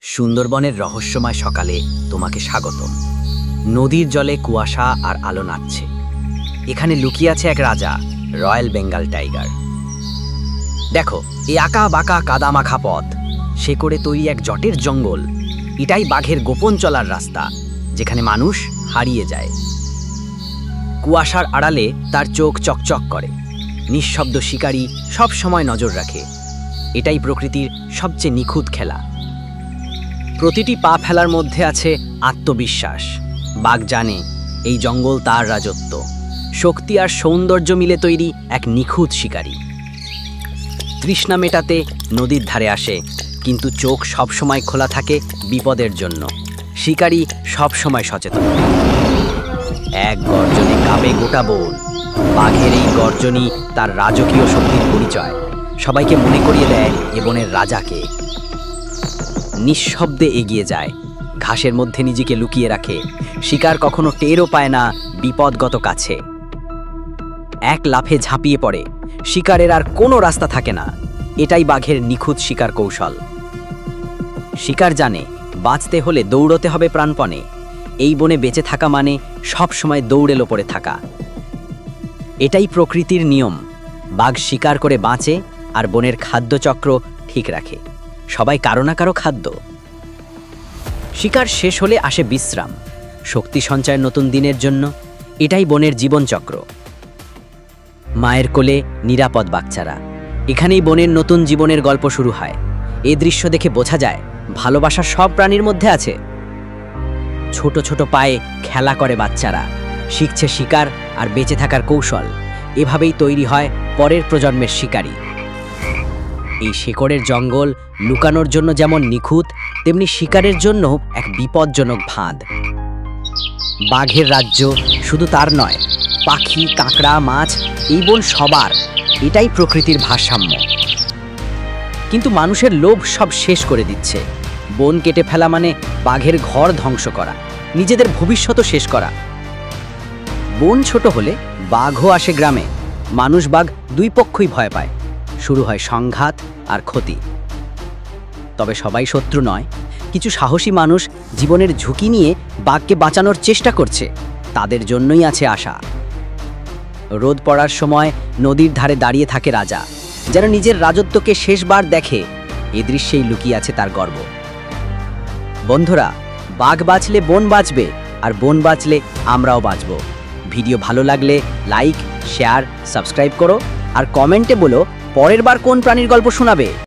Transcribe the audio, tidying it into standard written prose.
সুন্দরবনের রহস্যময় সকালে তোমাকে স্বাগতম। নদীর জলে কুয়াশা আর আলো নাচছে। এখানে লুকিয়ে আছে এক রাজা, রয়্যাল বেঙ্গল টাইগার। দেখো, এই আঁকা বাঁকা কাদামাখা পথ, সে করে তৈরি এক জটের জঙ্গল। এটাই বাঘের গোপন চলার রাস্তা, যেখানে মানুষ হারিয়ে যায়। কুয়াশার আড়ালে তার চোখ চকচক করে। নিঃশব্দ শিকারী সব সময় নজর রাখে। এটাই প্রকৃতির সবচেয়ে নিখুঁত খেলা। প্রতিটি পা ফেলার মধ্যে আছে আত্মবিশ্বাস। বাঘ জানে এই জঙ্গল তার রাজত্ব। শক্তি আর সৌন্দর্য মিলে তৈরি এক নিখুঁত শিকারী। তৃষ্ণা মেটাতে নদীর ধারে আসে, কিন্তু চোখ সবসময় খোলা থাকে বিপদের জন্য। শিকারী সবসময় সচেতন। এক গর্জনে কাঁপে গোটা বন। বাঘের এই গর্জনই তার রাজকীয় শক্তির পরিচয়। সবাইকে মনে করিয়ে দেয় এ বনের রাজাকে। নিঃশব্দে এগিয়ে যায়, ঘাসের মধ্যে নিজেকে লুকিয়ে রাখে। শিকার কখনো টেরও পায় না বিপদগত কাছে। এক লাফে ঝাঁপিয়ে পড়ে, শিকারের আর কোনো রাস্তা থাকে না। এটাই বাঘের নিখুঁত শিকার কৌশল। শিকার জানে বাঁচতে হলে দৌড়তে হবে প্রাণপণে। এই বনে বেঁচে থাকা মানে সব সময় দৌড়েল পড়ে থাকা। এটাই প্রকৃতির নিয়ম। বাঘ শিকার করে বাঁচে আর বনের খাদ্যচক্র ঠিক রাখে। সবাই কারো না কারো খাদ্য। শিকার শেষ হলে আসে বিশ্রাম, শক্তি সঞ্চয়ের নতুন দিনের জন্য। এটাই বনের জীবনচক্র। মায়ের কোলে নিরাপদ বাচ্চারা, এখানেই বনের নতুন জীবনের গল্প শুরু হয়। এই দৃশ্য দেখে বোঝা যায় ভালোবাসা সব প্রাণীর মধ্যে আছে। ছোট ছোট পায়ে খেলা করে বাচ্চারা, শিখছে শিকার আর বেঁচে থাকার কৌশল। এভাবেই তৈরি হয় পরের প্রজন্মের শিকারী। এই শেকড়ের জঙ্গল লুকানোর জন্য যেমন নিখুঁত, তেমনি শিকারের জন্য এক বিপজ্জনক ফাঁদ। বাঘের রাজ্য শুধু তার নয়, পাখি, কাঁকড়া, মাছ, এই বন সবার। এটাই প্রকৃতির ভারসাম্য। কিন্তু মানুষের লোভ সব শেষ করে দিচ্ছে। বন কেটে ফেলা মানে বাঘের ঘর ধ্বংস করা, নিজেদের ভবিষ্যৎও শেষ করা। বন ছোট হলে বাঘও আসে গ্রামে। মানুষ বাঘ দুই পক্ষই ভয় পায়। শুরু হয় সংঘাত আর ক্ষতি। তবে সবাই শত্রু নয়। কিছু সাহসী মানুষ জীবনের ঝুঁকি নিয়ে বাঘকে বাঁচানোর চেষ্টা করছে। তাদের জন্যই আছে আশা। রোদ পড়ার সময় নদীর ধারে দাঁড়িয়ে থাকে রাজা, যেন নিজের রাজত্বকে শেষবার দেখে। এ দৃশ্যেই লুকিয়ে আছে তার গর্ব। বন্ধুরা, বাঘ বাঁচলে বন বাঁচবে, আর বন বাঁচলে আমরাও বাঁচব। ভিডিও ভালো লাগলে লাইক, শেয়ার, সাবস্ক্রাইব করো, আর কমেন্টে বলো পরের বার কোন প্রাণীর গল্প শোনাবে।